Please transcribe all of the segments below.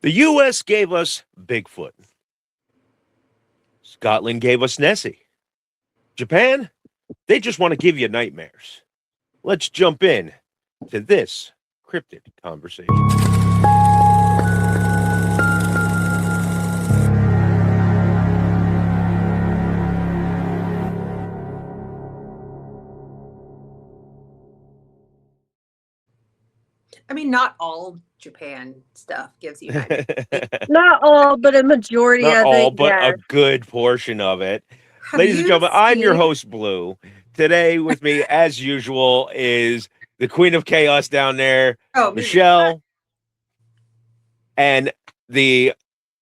The U.S. gave us Bigfoot. Scotland gave us Nessie. Japan, they just want to give you nightmares. Let's jump in to this cryptid conversation. I mean, not all Japan stuff gives you nightmares. Not all, but a majority Not of all, it. but Yes. a good portion of it. Have Ladies and you gentlemen, I'm your seen- host, Blue. Today with me, as usual, is the Queen of Chaos down there, Oh, me. Michelle, and the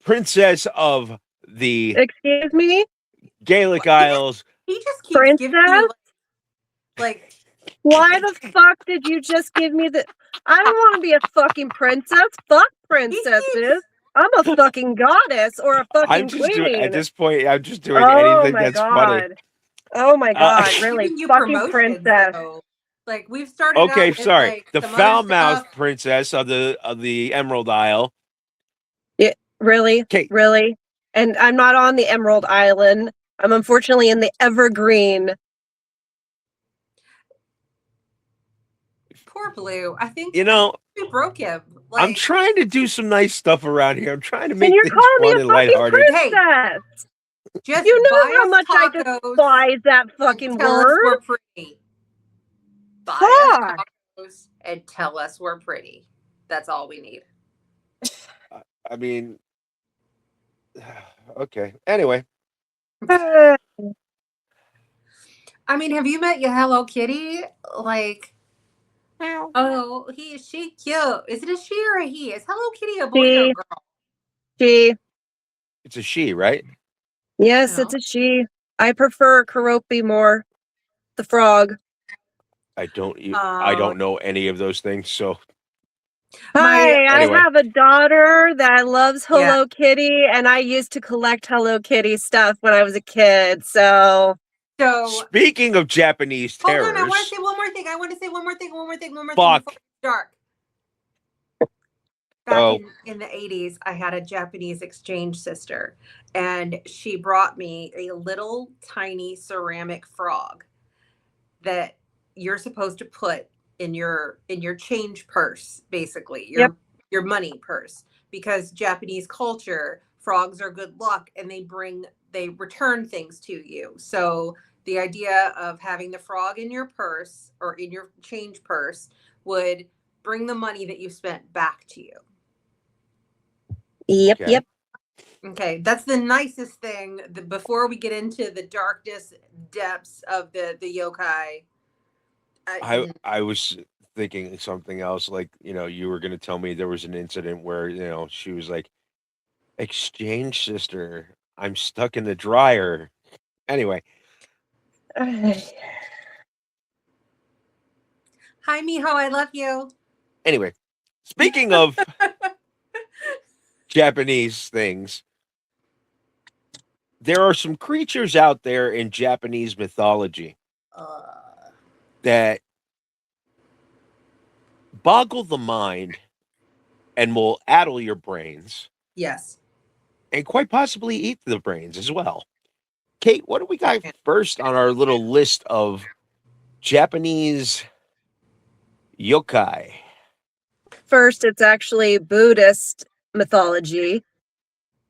Princess of the Excuse me, Gaelic Isles. He just keeps giving you like why the fuck did you just give me the? I don't want to be a fucking princess. Fuck princesses. I'm a fucking goddess or a fucking I'm just queen. doing at this point. I'm just doing Oh anything my that's god. funny. Oh my god, really? giving you Fucking promotions, princess. though. Like we've started. Okay, out with, sorry. like, The some other foul-mouthed stuff. princess of the Emerald Isle. Yeah, really? Okay. Really? And I'm not on the Emerald Island. I'm unfortunately in the Evergreen. Poor Blue. I think You know, we broke him. I'm trying to do some nice stuff around here. I'm trying to And make you're things calling me fun a and fucking lighthearted. princess. just You know buy how us much I tacos despise that and fucking tell us word. we're pretty. Buy Fuck. us tacos and tell us we're pretty. That's all we need. I mean, okay. Anyway, Uh, I mean, have you met your Hello Kitty? Like, oh, she cute. Is it a she or a he? Is Hello Kitty a boy or a She. girl? she. it's a she, right? Yes, No. it's a she. I prefer Karopi more. The frog. I don't know any of those things. So Hi, Anyway. I have a daughter that loves Yeah. Hello Kitty, and I used to collect Hello Kitty stuff when I was a kid. So So speaking of Japanese hold terrors, on, I want to say one more thing. I want to say one more thing Fuck. before it's dark. Back in the 80s, I had a Japanese exchange sister, and she brought me a little tiny ceramic frog that you're supposed to put in your change purse, basically your money purse, because Japanese culture, frogs are good luck and they return things to you. So the idea of having the frog in your purse or in your change purse would bring the money that you spent back to you. Yep. Okay. Okay, that's the nicest thing. Before we get into the darkness depths of the yokai, I was thinking something else. Like, you were going to tell me there was an incident where, she was like, exchange sister, I'm stuck in the dryer. Anyway, hi Miho, I love you. anyway, speaking of Japanese things, there are some creatures out there in Japanese mythology that boggle the mind and will addle your brains, Yes. and quite possibly eat the brains as well. Kate, what do we got first on our little list of Japanese yokai? First, it's actually Buddhist mythology,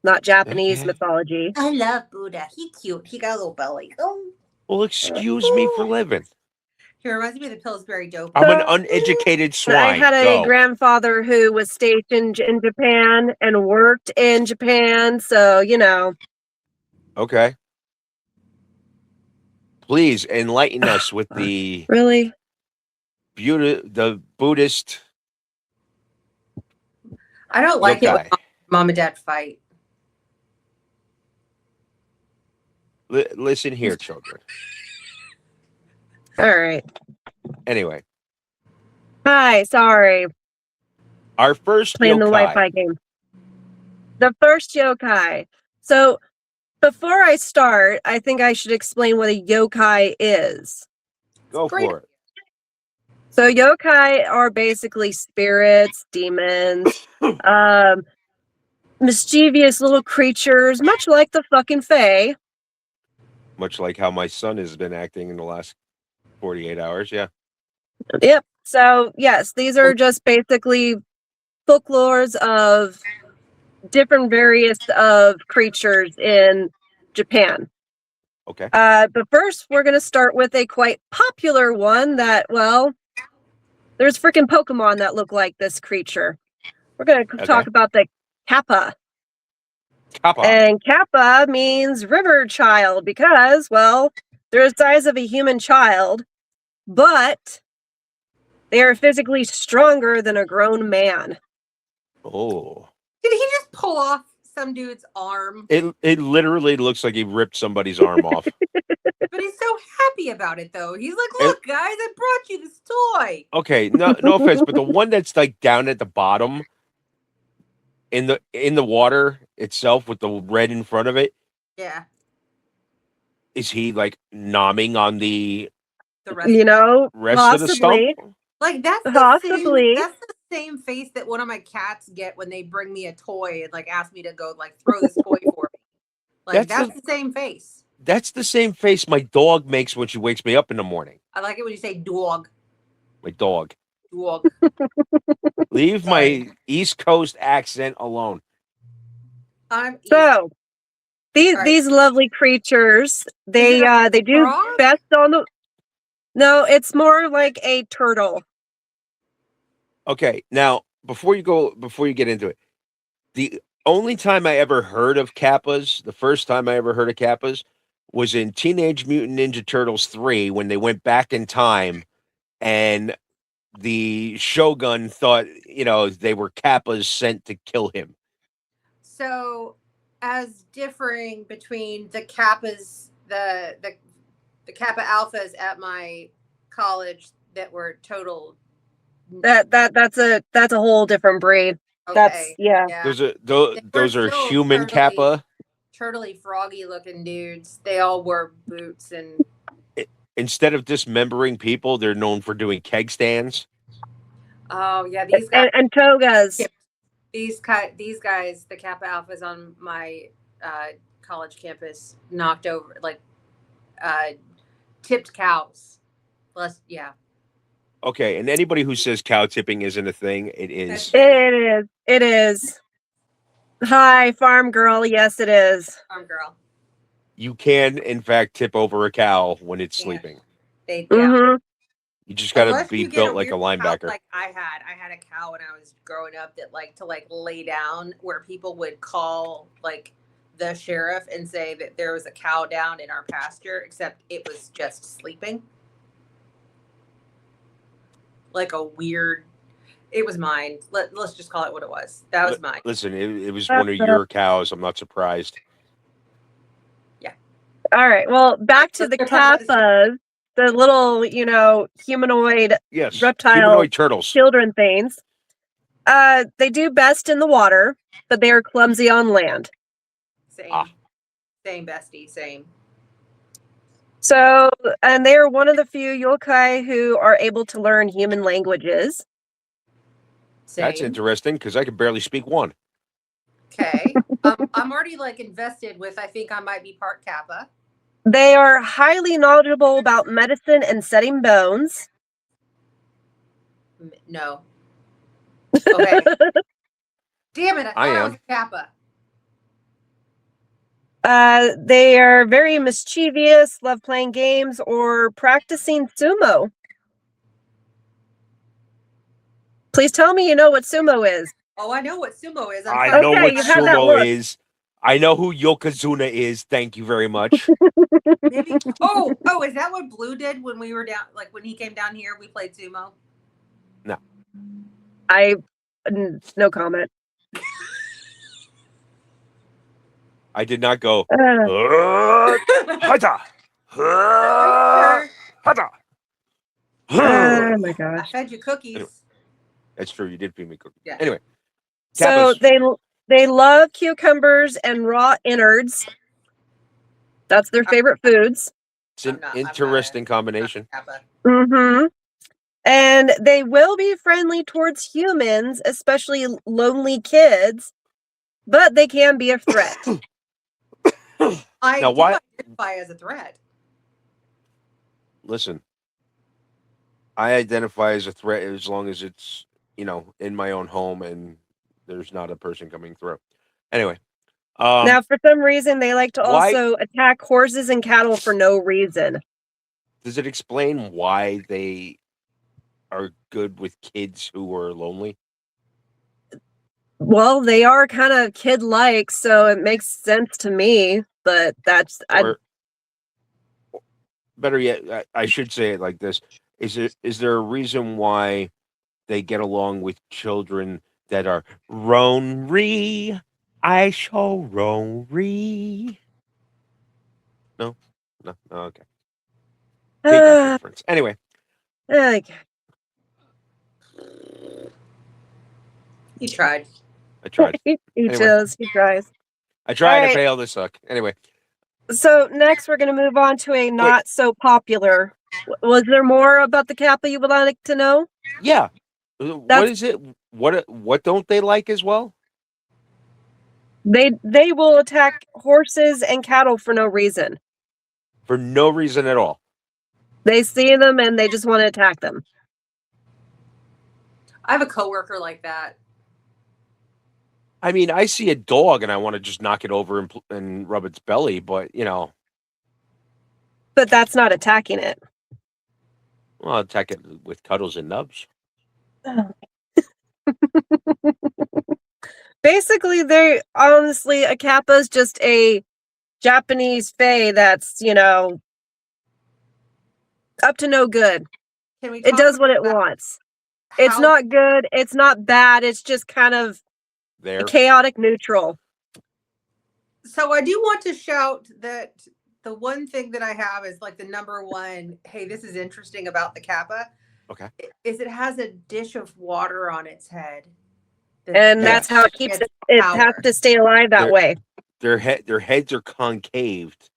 not Japanese Okay. mythology. I love Buddha. He cute. He got a little belly. Oh. Well, excuse me for living. He reminds me of the Pillsbury Dope. I'm an uneducated swine. I had a Go. grandfather who was stationed in Japan and worked in Japan, so Okay. Please enlighten us with the Really? the Buddhist. I don't like it when yokai. mom and dad fight. Listen here, children. All right. Anyway, Hi, sorry. our first Playing the yokai. Wi-Fi game. The first yokai. So before I start, I think I should explain what a yokai is. Go for it. So yokai are basically spirits, demons, mischievous little creatures, much like the fucking Fae. Much like how my son has been acting in the last 48 hours. Yeah. Yep. So, yes, these are just basically folklores of different various of creatures in Japan. Okay. But first, we're going to start with a quite popular one that, well, there's freaking Pokemon that look like this creature. We're going to talk about the Kappa. Kappa. And Kappa means river child because, well, they're the size of a human child, but they are physically stronger than a grown man. Oh. Did he just pull off some dude's arm? It literally looks like he ripped somebody's arm off. But he's so happy about it, though. He's like, "Look, guys, I brought you this toy." Okay, no offense, but the one that's like down at the bottom in the water itself with the red in front of it, Yeah. is he like nomming on the rest of the stump? Like that's the same face that one of my cats get when they bring me a toy and like ask me to go like throw this toy for me. Like that's the same face. That's the same face my dog makes when she wakes me up in the morning. I like it when you say dog. My dog. Dog. Leave my East Coast accent alone. So these lovely creatures, they do best on the. No, it's more like a turtle. Okay, now before you get into it, the only time I ever heard of Kappas, the first time I ever heard of Kappas, was in Teenage Mutant Ninja Turtles 3 when they went back in time and the Shogun thought, they were Kappas sent to kill him. So, as differing between the Kappas, the Kappa Alphas at my college that were total. That's a whole different breed. Okay. Those are human Kappa. Turtly froggy looking dudes. They all wore boots and. Instead of dismembering people, they're known for doing keg stands. Oh yeah, these guys and togas. These guys, the Kappa Alphas on my college campus, knocked over tipped cows. Okay, and anybody who says cow tipping isn't a thing, it is. It is. Hi, farm girl. Yes, it is. Farm girl. You can, in fact, tip over a cow when it's sleeping. Mm-hmm. You just got to be built like a linebacker. Like I had a cow when I was growing up that liked to lay down, where people would call the sheriff and say that there was a cow down in our pasture, except it was just sleeping. Like a weird. It was mine. Let's just call it what it was. That was mine. Listen, it was one of your cows. I'm not surprised. Yeah. All right. Well, back to the Kappas, the little, humanoid reptile humanoid turtles, children things. They do best in the water, but they are clumsy on land. Same bestie, same. So, and they are one of the few Yōkai who are able to learn human languages. That's interesting because I can barely speak one. Okay. I'm already invested with, I think I might be part Kappa. They are highly knowledgeable about medicine and setting bones. No. Okay. Damn it, I am Kappa. They are very mischievous, love playing games or practicing sumo. Please tell me you know what sumo is. Oh, I know what sumo is. I know what sumo is. I know who Yokozuna is. Thank you very much. Maybe. Oh, is that what Blue did when we were down? When he came down here, we played sumo. No. No comment. I did not go. Oh my gosh! I fed you cookies. Anyway, that's true. You did feed me cookies. Yeah. Anyway, so they love cucumbers and raw innards. That's their favorite foods. It's an interesting combination. Mm-hmm. And they will be friendly towards humans, especially lonely kids. but they can be a threat. I Now, do why? identify as a threat. Listen, I identify as a threat as long as it's, in my own home and there's not a person coming through. Anyway, Now, for some reason, they like to why also attack horses and cattle for no reason. does it explain why they are good with kids who are lonely? Well, they are kind of kid-like, so it makes sense to me. But that's Or better yet, I should say it like this: is there a reason why they get along with children that are ronery? I shall ronery. No, no, okay. Can't get the difference. Anyway, like, You tried. I tried. he Anyway. does. He tries. I tried. Alright. I failed. This suck. Anyway, So next, we're going to move on to a not so popular. Was there more about the Kappa you would like to know? yeah. What That's- is it? What don't they like as well? They will attack horses and cattle for no reason. For no reason at all. They see them and they just want to attack them. I have a coworker like that. I mean, I see a dog and I want to just knock it over and rub its belly, but But that's not attacking it. well, I'll attack it with cuddles and nubs. Basically, they're honestly, a Kappa is just a Japanese fae that's, up to no good. Can we It talk does what it about wants. It's how- not good. It's not bad. It's just kind of There. chaotic neutral. So I do want to shout that the one thing that I have is like the number one, hey, this is interesting about the Kappa. Okay. Is it has a dish of water on its head. And that's how it keeps it. It has to stay alive that way. Their heads are concaved.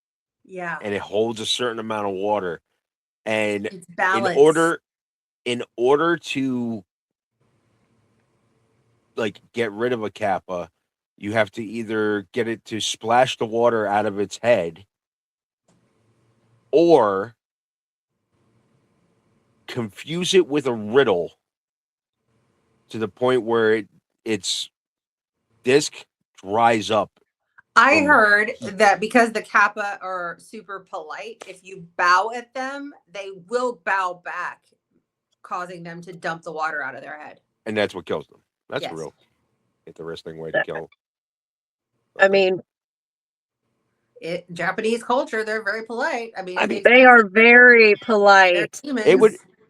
Yeah. And it holds a certain amount of water. And it's balanced. in order to like get rid of a Kappa, you have to either get it to splash the water out of its head or confuse it with a riddle to the point where its disc dries up. I heard that because the Kappa are super polite, if you bow at them, they will bow back, causing them to dump the water out of their head. And that's what kills them. That's Yes. a real interesting way to kill. I mean, Japanese culture, they're very polite. I mean, they are very polite.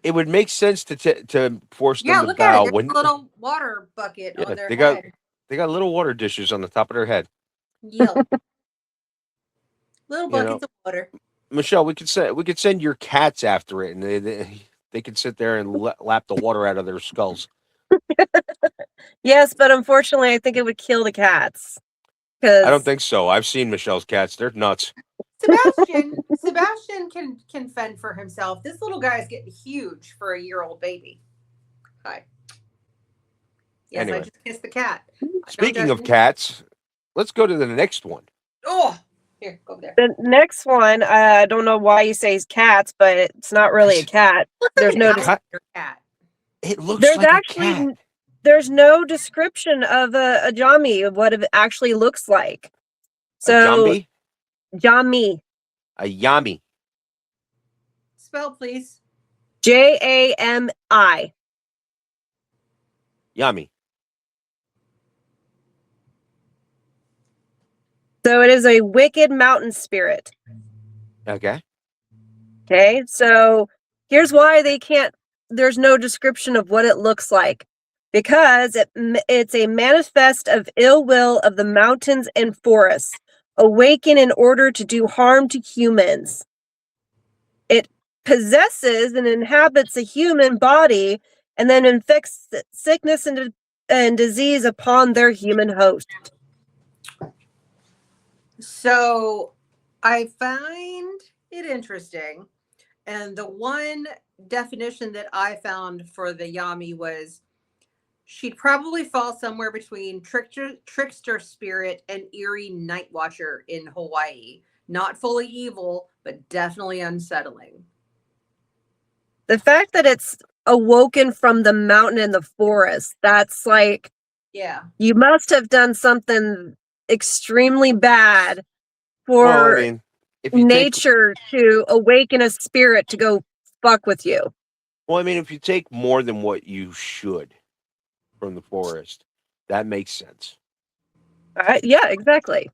It would make sense to force them to look bow at it. There's a little water bucket on their head. They got little water dishes on the top of their head. Yeah. Little buckets of water. Michelle, we could send your cats after it, and they could sit there and lap the water out of their skulls. Yes, but unfortunately, I think it would kill the cats. I don't think so. I've seen Michelle's cats; they're nuts. Sebastian can fend for himself. This little guy is getting huge for a year-old baby. Hi. Yes, anyway. I just kissed the cat. Speaking of cats, let's go to the next one. Oh, here, go over there. The next one, I don't know why you say cats, but it's not really a cat. There's no cat. It looks like a cat. There's no description of a jami, of what it actually looks like. So, a jami. A yami. Spell, please. Jami. Yami. So it is a wicked mountain spirit. Okay. Okay, so here's why there's no description of what it looks like. Because it's a manifest of ill will of the mountains and forests, awaken in order to do harm to humans. It possesses and inhabits a human body and then inflicts sickness and disease upon their human host. So I find it interesting. And the one definition that I found for the yami was She'd probably fall somewhere between trickster spirit and eerie night watcher in Hawaii. Not fully evil, but definitely unsettling. The fact that it's awoken from the mountain in the forest, that's like, Yeah. you must have done something extremely bad Well, I for mean, if you take nature to awaken a spirit to go fuck with you. if you take more than what you should from the forest, that makes sense. Yeah, exactly.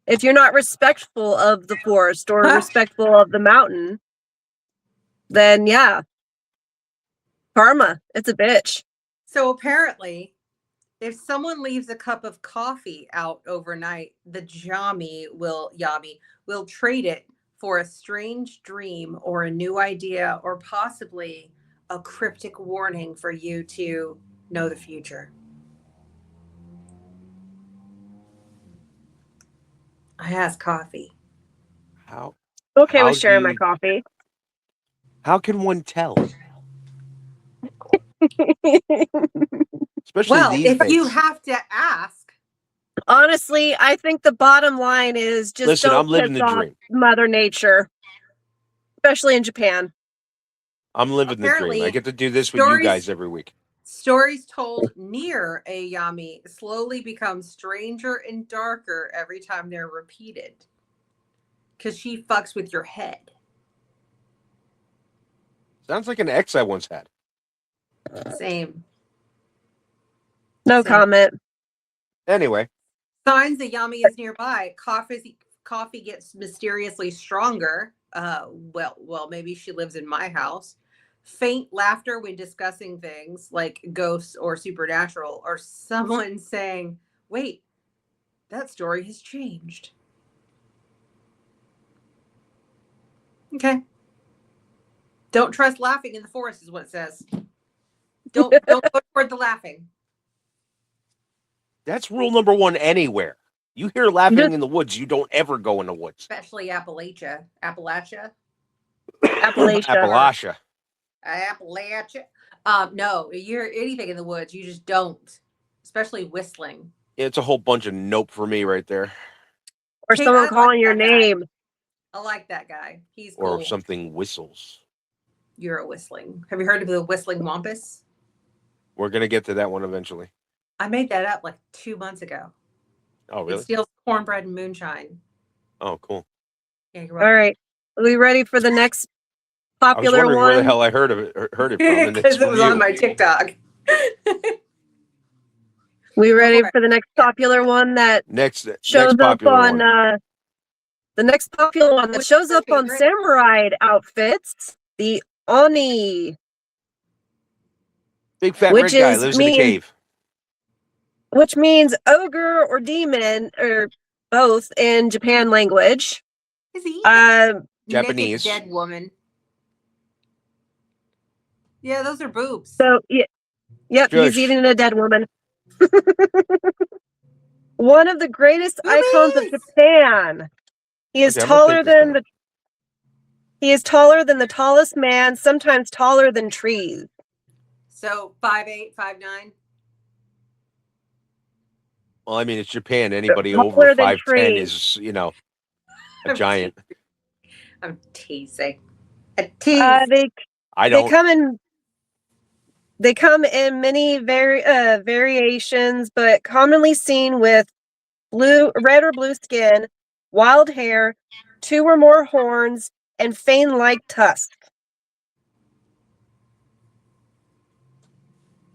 If you're not respectful of the forest or respectful of the mountain, then yeah, karma. It's a bitch. So apparently, if someone leaves a cup of coffee out overnight, the yami will trade it for a strange dream or a new idea or possibly a cryptic warning for you to know the future. I has coffee. How Okay how with do sharing my you coffee. how can one tell? Especially Well, these if you days. have to ask, Honestly, I think the bottom line is just Listen, I'm don't piss living the off dream. Mother Nature, especially in Japan. I'm living the dream. I apparently get to do this with you guys stories every week. stories told near a yami slowly become stranger and darker every time they're repeated. Because she fucks with your head. Sounds like an ex I once had. Same. No Same. comment. Anyway, Signs the yami is nearby. Coffee gets mysteriously stronger. Well, maybe she lives in my house. Faint laughter when discussing things like ghosts or supernatural, or someone saying, "Wait, that story has changed." Okay. Don't trust laughing in the forest, is what it says. Don't go toward the laughing. that's rule number one anywhere. You hear laughing Just in the woods, you don't ever go in the woods. Especially Appalachia. Appalachia. Appalachia. Appalachia. No, you hear anything in the woods, you just don't. Especially whistling. It's a whole bunch of nope for me right there. Or Hey, someone I like calling your that guy. name. I like that guy. He's Or cool. something whistles. You're a whistling. Have you heard of the whistling wampus? We're gonna get to that one eventually. I made that up like 2 months ago. Oh, It really? steals cornbread and moonshine. Oh, cool. Yeah, you're All welcome. right. Are we ready for the next I was popular wondering where the one? hell I heard it from, and it's Because it from was on you. my TikTok. We Go ready for it. for the next Yeah. popular one that Next shows up popular on one. the next popular one that Which shows is your up on favorite? samurai outfits? The Oni, Big fat which red guy is lives in a cave. which means ogre or demon or both in Japan language. Is he Um, Japanese. naked dead woman? Yeah, those are boobs. so yep, he's Shush. eating a dead woman. One of the greatest icons of Boobies! Japan. He is Okay, I'm gonna taller take this than down. the tallest man, sometimes taller than trees. So 5'8", 5'9". Well, I mean, it's Japan. Anybody over Taller than 5'10" trees. is, a I'm giant. I'm teasing. A tease. I They don't. come in many variations, but commonly seen with red or blue skin, wild hair, 2 or more horns, and fang-like tusks.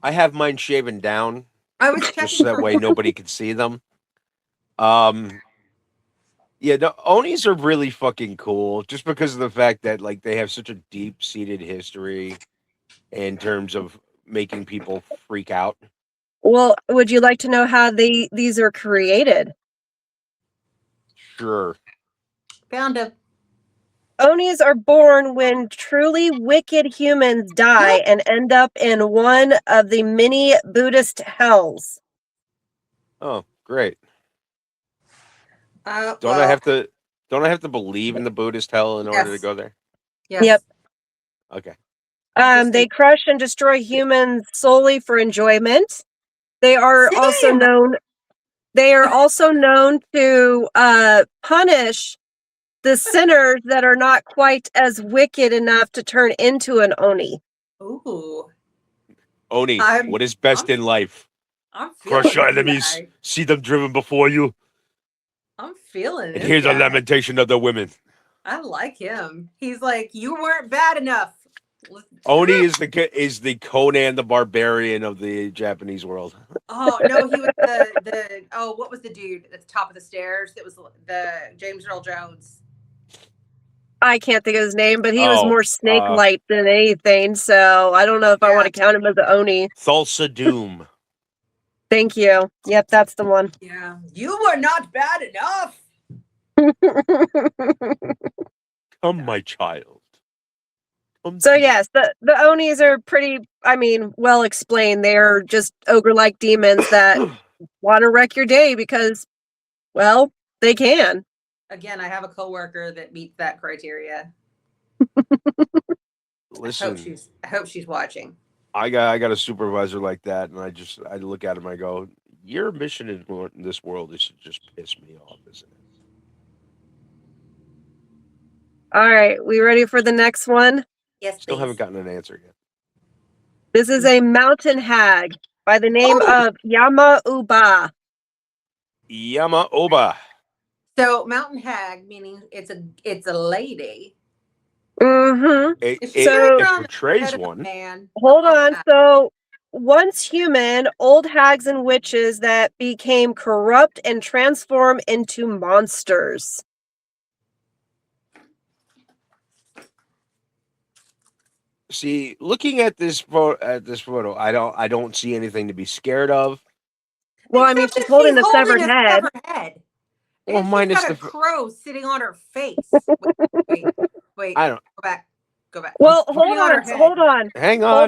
I have mine shaven down I was just checking so that for way nobody can see them. Yeah, the Onis are really fucking cool just because of the fact that like they have such a deep-seated history in terms of making people freak out. Well, would you like to know how these are created? Sure. found a Onis are born when truly wicked humans die and end up in one of the many Buddhist hells. Oh, great. Don't I well, have to believe in the Buddhist hell in order to yes. go there? Yes. Yep. Okay. They crush and destroy humans solely for enjoyment. They are also Same. known. They are also known to punish the sinners that are not quite as wicked enough to turn into an oni. Ooh. Oni, what is best in life? I'm feeling Crush your this enemies, guy. see them driven before you, I'm feeling and this hear the guy. lamentation of the women. I like him. He's like, you weren't bad enough. Oni is the Conan the Barbarian of the Japanese world. Oh no, he was the what was the dude at the top of the stairs? That was the James Earl Jones. I can't think of his name, but he was Oh, more snake-like than anything, so I don't know if I want to count him as the oni. Thulsa Doom. Thank you. Yep, that's the one. Yeah. You were not bad enough. Come, my child. Come So to me. yes, the onis are pretty, well explained. They're just ogre-like demons that want to wreck your day because, well, they can. Again, I have a coworker that meets that criteria. Listen, I hope she's watching. I got a supervisor like that, and I look at him, I go, your mission in this world is to just piss me off, isn't it? All right, we ready for the next one? Yes, Still please. haven't gotten an answer yet. This is a mountain hag by the name of Yama-uba. Yama-uba. So mountain hag, meaning it's a lady. Mm-hmm. It portrays one. Man. Hold on. So once human, old hags and witches that became corrupt and transform into monsters. See, looking at this photo, I don't see anything to be scared of. Well, I mean, she's holding the severed head. Well, minus got a crow sitting on her face. Wait. I don't. Go back. Well, hold on. Hang on.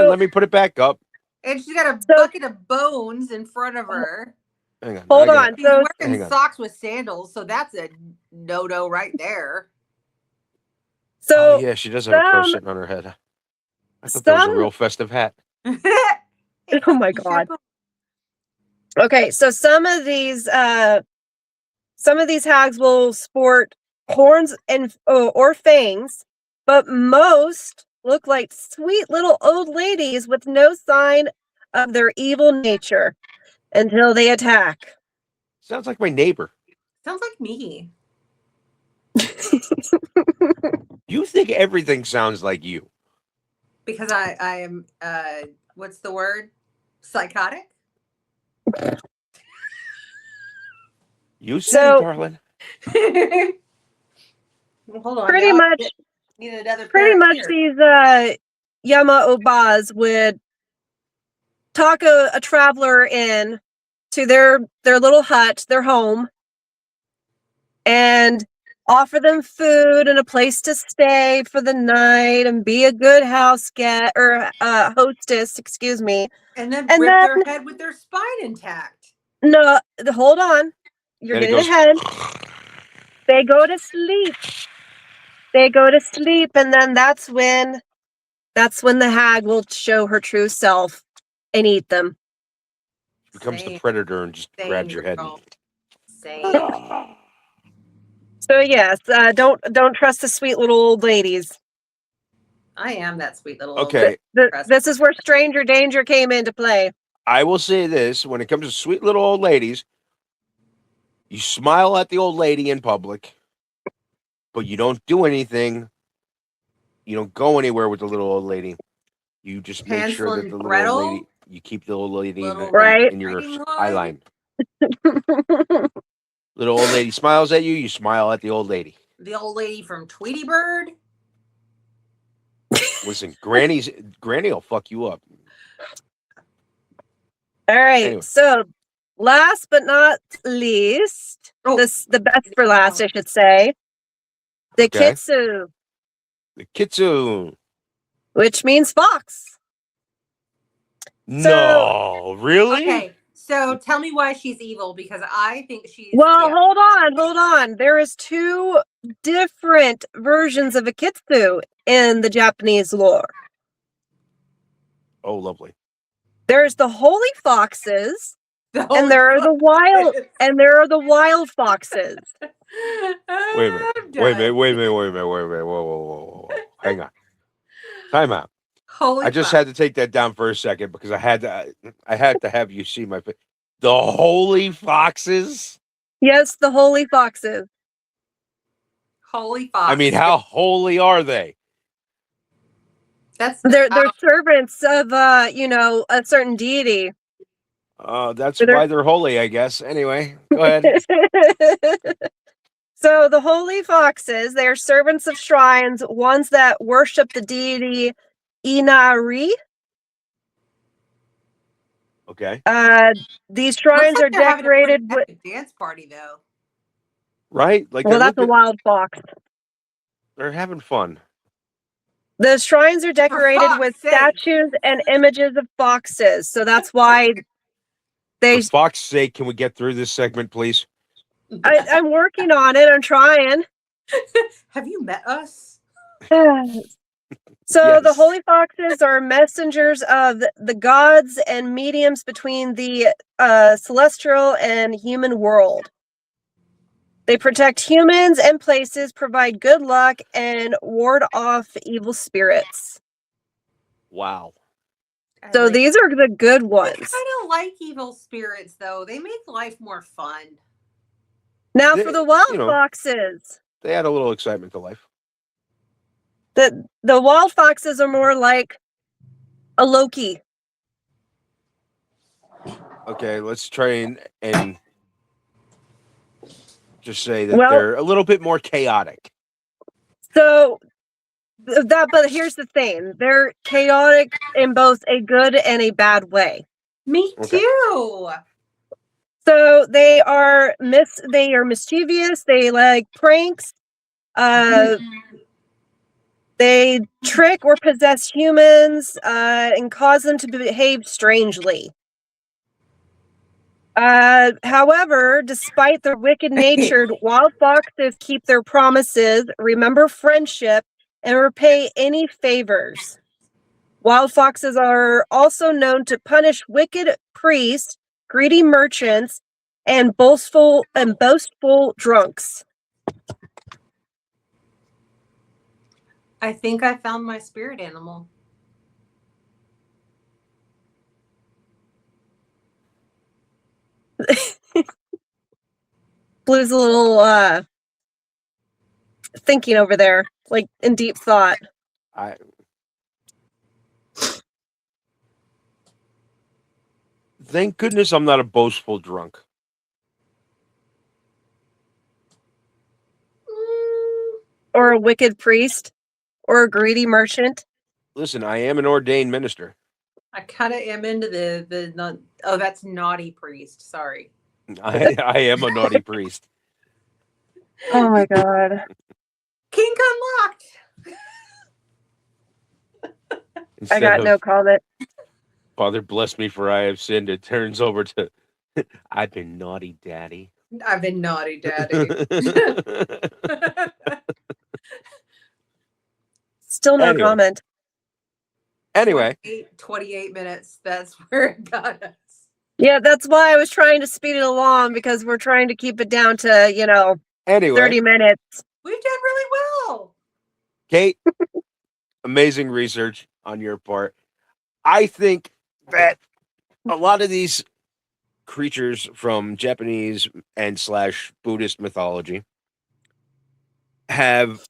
Let me put it back up. And she's got a bucket of bones in front of her. Hang on. Hold on. She's wearing socks with sandals, so that's a no-no right there. So yeah, she does have a crow sitting on her head. I thought that was a real festive hat. Oh my god. Okay, so some of these hags will sport horns and or fangs, but most look like sweet little old ladies with no sign of their evil nature until they attack. Sounds like my neighbor. Sounds like me. You think everything sounds like you? Because I am what's the word? Psychotic? You said it, darling. Well, hold on. Pretty much these Yama-ubas would talk a traveler in to their little hut, their home, and offer them food and a place to stay for the night and be a good hostess, excuse me. And then rip their head with their spine intact. No, hold on. You're getting ahead. They go to sleep. And then that's when the hag will show her true self and eat them. She becomes the predator and just grabs your head. So yes, don't trust the sweet little old ladies. I am that sweet little old lady. This is where stranger danger came into play. I will say this, when it comes to sweet little old ladies, you smile at the old lady in public, but you don't do anything. You don't go anywhere with the little old lady. You just make sure that the little old lady, you keep the old lady in your eye line. Little old lady smiles at you, you smile at the old lady. The old lady from Tweety Bird. Listen, Granny will fuck you up. All right, anyway. So last but not least, the best for last, I should say, the Kitsu. The Kitsu. Which means fox. No, really? Okay, so tell me why she's evil, because I think she's... Well, hold on. There is two different versions of a Kitsu in the Japanese lore. Oh, lovely. There's the holy foxes, The and there are the wild, foxes. and there are the wild foxes. Wait a minute. I'm Wait a minute. done. Wait a minute. Wait a minute. Wait a minute. Whoa, whoa, whoa, whoa, whoa. Hang on. Time out. Holy I just fuck. had to take that down for a second because I had to have you see my face. The holy foxes. Yes, the holy foxes. Holy fox. I mean, how holy are they? That's They're servants of a certain deity. That's why they're holy, I guess. Anyway, go ahead. So the holy foxes, they are servants of shrines, ones that worship the deity Inari. Okay. These Looks shrines like are they're having a pretty decorated with. epic dance party though. Right? Like Well, that's a wild fox. they're having fun. The shrines are decorated with fox's sake. statues and images of foxes, so that's why they. For fox's sake, can we get through this segment, please? I'm working on it. I'm trying. Have you met us? So the Yes. holy foxes are messengers of the gods and mediums between the celestial and human world. They protect humans and places, provide good luck, and ward off evil spirits. Wow. So these are the good ones. I kind of like evil spirits, though. They make life more fun. Now for the wild foxes. They add a little excitement to life. The wild foxes are more like a Loki. Okay, let's try and just say that they're a little bit more chaotic. So but here's the thing. They're chaotic in both a good and a bad way. Me too. So they are mischievous, they like pranks. They trick or possess humans and cause them to behave strangely. However, despite their wicked-natured, wild foxes keep their promises, remember friendship, and repay any favors. Wild foxes are also known to punish wicked priests, greedy merchants, and boastful drunks. I think I found my spirit animal. Blue's a little thinking over there, like in deep thought. Thank goodness I'm not a boastful drunk. Or a wicked priest. Or a greedy merchant. Listen, I am an ordained minister. I kind of am into the that's naughty priest. Sorry. I am a naughty priest. Oh my god. Kink unlocked. I got no comment. Father bless me for I have sinned. It turns over to I've been naughty, Daddy. I've been naughty, Daddy. Still no comment. Anyway. 28 minutes. That's where it got us. Yeah, that's why I was trying to speed it along, because we're trying to keep it down to, 30 minutes. We've done really well. Kate, amazing research on your part. I think that a lot of these creatures from Japanese and / Buddhist mythology have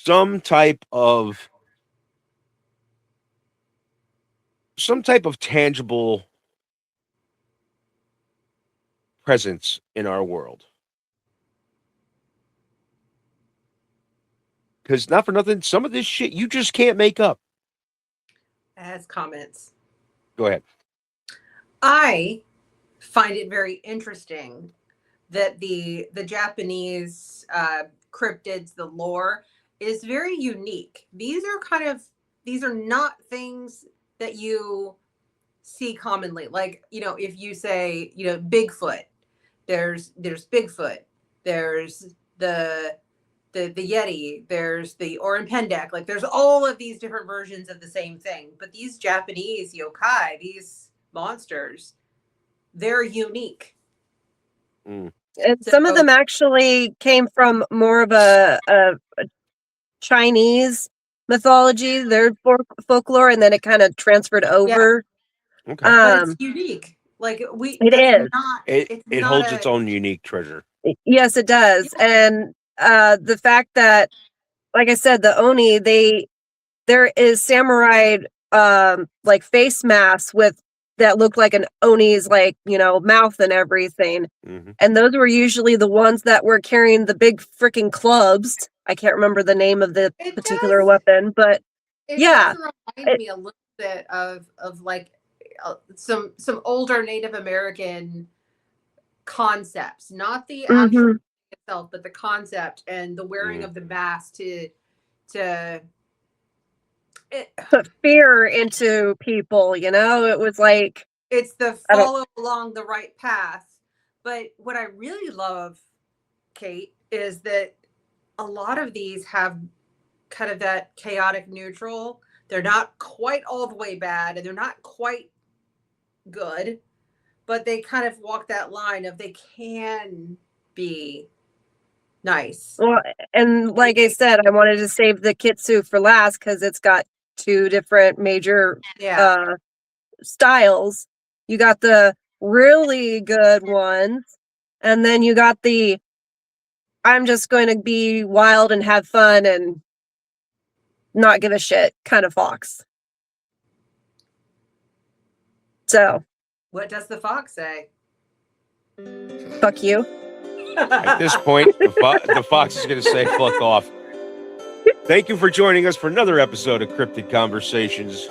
some type of tangible presence in our world. Because not for nothing, some of this shit you just can't make up. As comments. Go ahead. I find it very interesting that the Japanese cryptids, the lore, is very unique. These are not things that you see commonly. Like, if you say, Bigfoot, there's Bigfoot, there's the Yeti, there's the Orin Pendek. Like there's all of these different versions of the same thing. But these Japanese yokai, these monsters, they're unique. And some of them actually came from more of a Chinese mythology, their folklore, and then it kind of transferred over. Okay. But it's unique. Like it is. It holds its own unique treasure. Yes, it does. Yeah. And the fact that, like I said, the Oni, there is samurai like face masks with that look like an Oni's like, mouth and everything. Mm-hmm. And those were usually the ones that were carrying the big freaking clubs. I can't remember the name of the particular weapon, but it yeah. does remind me a little bit of like some older Native American concepts, not the actual itself, but the concept and the wearing of the mask to put fear into people, it was like it's the follow along the right path. But what I really love, Kate, is that a lot of these have kind of that chaotic neutral. They're not quite all the way bad and they're not quite good, but they kind of walk that line of they can be nice. Well, and like I said, I wanted to save the Kitsu for last because it's got two different major styles. You got the really good ones, and then you got the I'm just going to be wild and have fun and not give a shit kind of fox. So, what does the fox say? Fuck you. At this point, the fox is going to say fuck off. Thank you for joining us for another episode of Cryptid Conversations.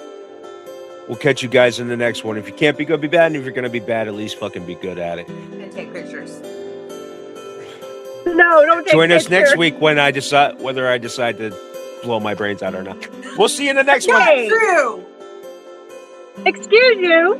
We'll catch you guys in the next one. If you can't be good, be bad. And if you're going to be bad, at least fucking be good at it. And take pictures. No, don't take Join pictures. us next week when I decide whether I decide to blow my brains out or not. We'll see you in the next one. True. Excuse you.